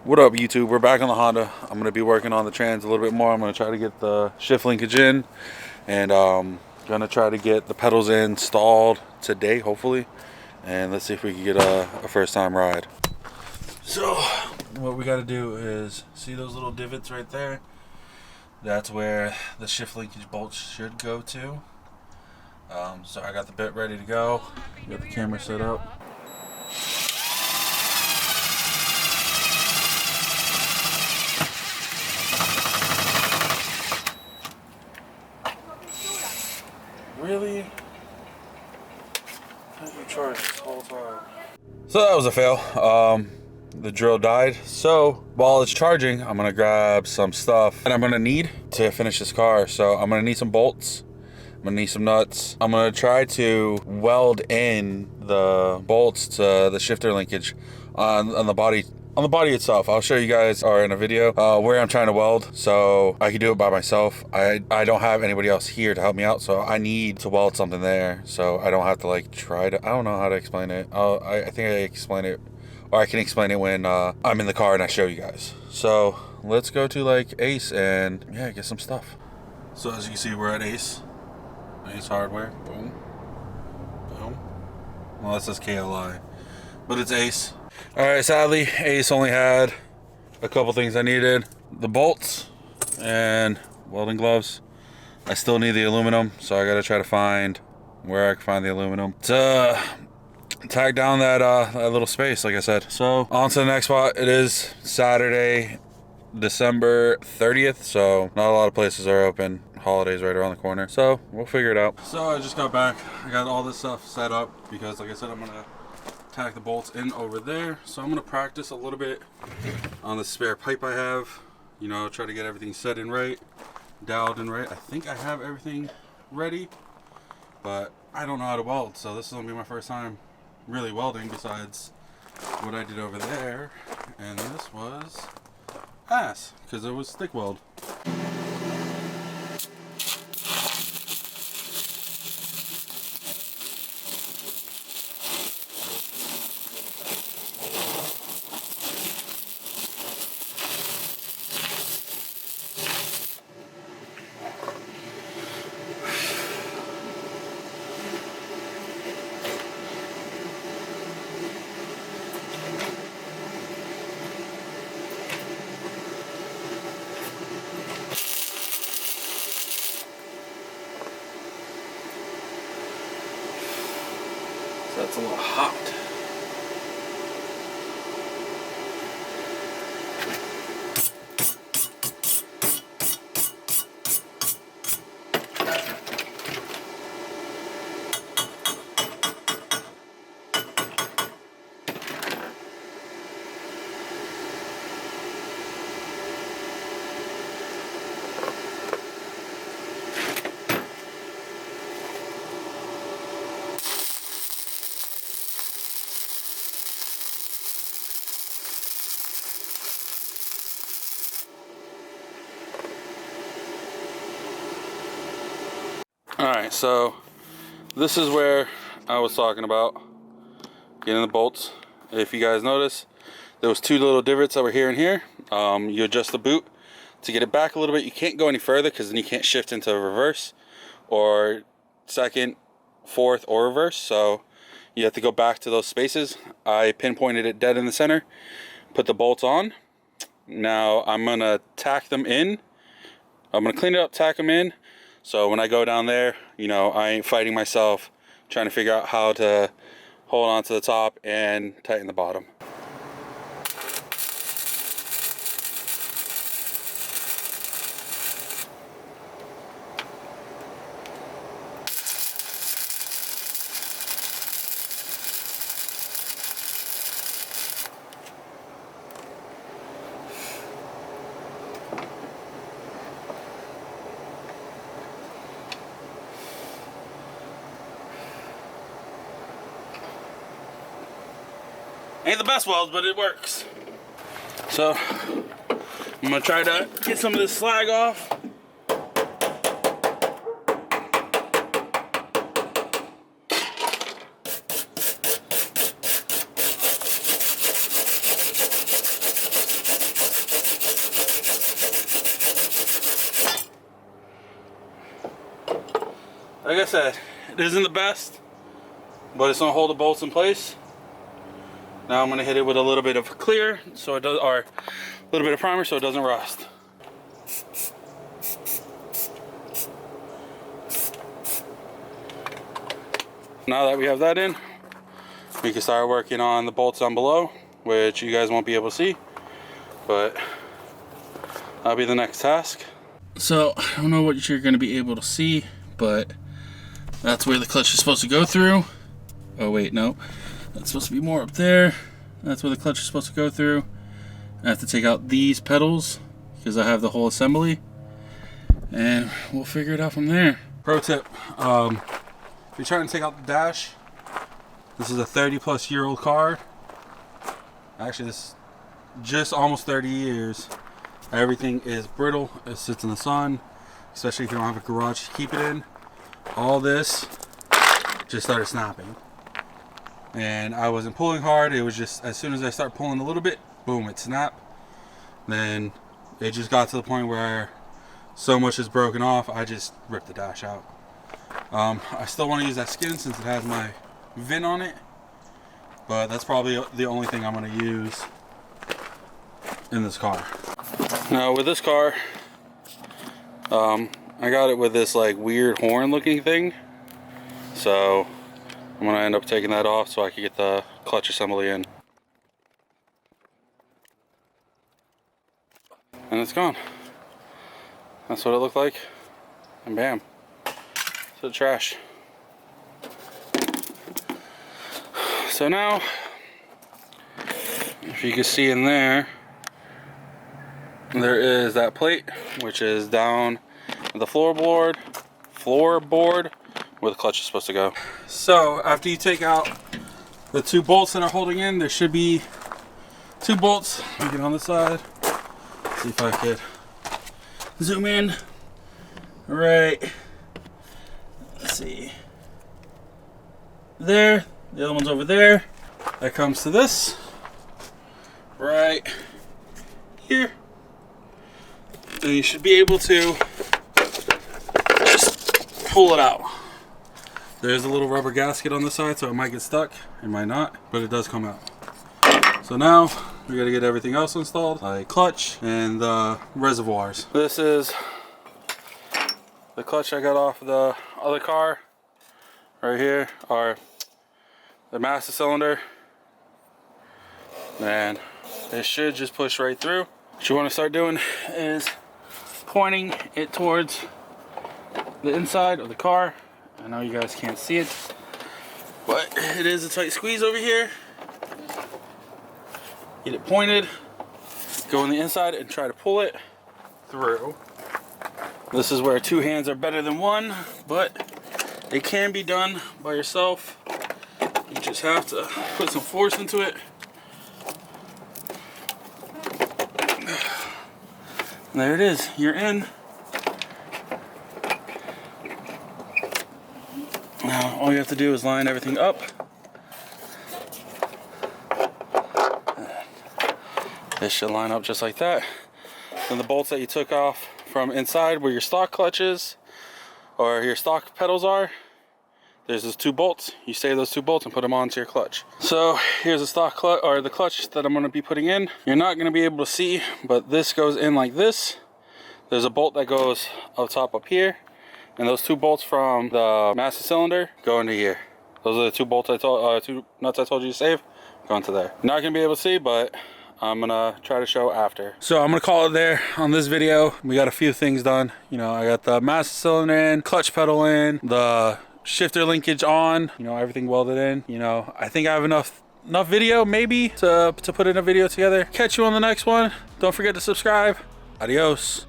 What up, YouTube? We're back on the Honda. I'm going to be working on the trans a little bit more. I'm going to try to get the shift linkage in, and going to try to get the pedals installed today, hopefully. And let's see if we can get a first time ride. So what we got to do is, see those little divots right there? That's where the shift linkage bolts should go to. So I got the bit ready to go. Got the camera set up. Really? How did you charge this whole time? So that was a fail. The drill died. So while it's charging, I'm gonna grab some stuff and I'm gonna need to finish this car. So I'm gonna need some bolts. I'm gonna need some nuts. I'm gonna try to weld in the bolts to the shifter linkage on the body. On the body itself. I'll show you guys in a video where I'm trying to weld, so I can do it by myself. I don't have anybody else here to help me out, so I need to weld something there so I don't have to like try to, I don't know how to explain it. I think I explain it, or I can explain it when I'm in the car and I show you guys. So let's go to like Ace and yeah, get some stuff. So as you can see, we're at Ace Hardware. Boom, boom. Well, that says KLI, but it's Ace. Alright, sadly, Ace only had a couple things I needed. The bolts and welding gloves. I still need the aluminum, so I gotta try to find where I can find the aluminum to tag down that little space, like I said. So, on to the next spot. It is Saturday, December 30th, so not a lot of places are open. Holidays right around the corner, so we'll figure it out. So I just got back. I got all this stuff set up because, like I said, I'm gonna tack the bolts in over there. So I'm gonna practice a little bit on the spare pipe I have, you know, try to get everything set in right, dialed in right. I think I have everything ready, but I don't know how to weld, so this is gonna be my first time really welding besides what I did over there, and this was ass because it was stick weld. That's a little hot. Alright, so this is where I was talking about getting the bolts. If you guys notice, there was two little divots that were here and here. You adjust the boot to get it back a little bit. You can't go any further because then you can't shift into reverse or second, fourth, or reverse. So you have to go back to those spaces. I pinpointed it dead in the center, put the bolts on. Now I'm gonna tack them in. I'm gonna clean it up, tack them in. So when I go down there, you know, I ain't fighting myself trying to figure out how to hold on to the top and tighten the bottom. Ain't the best weld, but it works. So I'm gonna try to get some of this slag off. Like I said, it isn't the best, but it's gonna hold the bolts in place. Now I'm gonna hit it with a little bit of clear, so it does, or a little bit of primer, so it doesn't rust. Now that we have that in, we can start working on the bolts down below, which you guys won't be able to see, but that'll be the next task. So I don't know what you're going to be able to see, but that's where the clutch is supposed to go through. Oh wait, no, that's supposed to be more up there. That's where the clutch is supposed to go through. I have to take out these pedals because I have the whole assembly, and we'll figure it out from there. Pro tip, if you're trying to take out the dash, this is a 30-plus-year-old car. Actually, this is just almost 30 years. Everything is brittle. It sits in the sun, especially if you don't have a garage to keep it in. All this just started snapping. And I wasn't pulling hard. It was just, as soon as I start pulling a little bit, boom, it snapped. Then it just got to the point where so much is broken off, I just ripped the dash out. I still want to use that skin since it has my VIN on it, but that's probably the only thing I'm going to use in this car. Now with this car, I got it with this like weird horn looking thing, so I'm going to end up taking that off so I can get the clutch assembly in. And it's gone. That's what it looked like, and bam, to the trash. So now, if you can see in there, there is that plate, which is down the floorboard where the clutch is supposed to go. So after you take out the two bolts that are holding in, there should be two bolts. Let me get on the side, see if I could zoom in. All right, let's see. There, the other one's over there. That comes to this right here. And you should be able to just pull it out. There's a little rubber gasket on the side, so it might get stuck. It might not, but it does come out. So now we gotta get everything else installed, like clutch and the reservoirs. This is the clutch I got off the other car right here, or the master cylinder, and it should just push right through. What you want to start doing is pointing it towards the inside of the car. I know you guys can't see it, but it is a tight squeeze over here. Get it pointed, go on the inside and try to pull it through. This is where two hands are better than one, but it can be done by yourself. You just have to put some force into it. And there it is, you're in. Now all you have to do is line everything up. This should line up just like that. Then the bolts that you took off from inside where your stock clutch is, or your stock pedals are, there's those two bolts. You save those two bolts and put them onto your clutch. So here's the stock clutch, or the clutch that I'm going to be putting in. You're not going to be able to see, but this goes in like this. There's a bolt that goes up top up here, and those two bolts from the master cylinder go into here. Those are the two bolts two nuts I told you to save, go into there. You're not going to be able to see, but I'm gonna try to show after. So I'm gonna call it there on this video. We got a few things done. You know, I got the master cylinder in, clutch pedal in, the shifter linkage on, you know, everything welded in. You know, I think I have enough video maybe to put in a video together. Catch you on the next one. Don't forget to subscribe. Adios.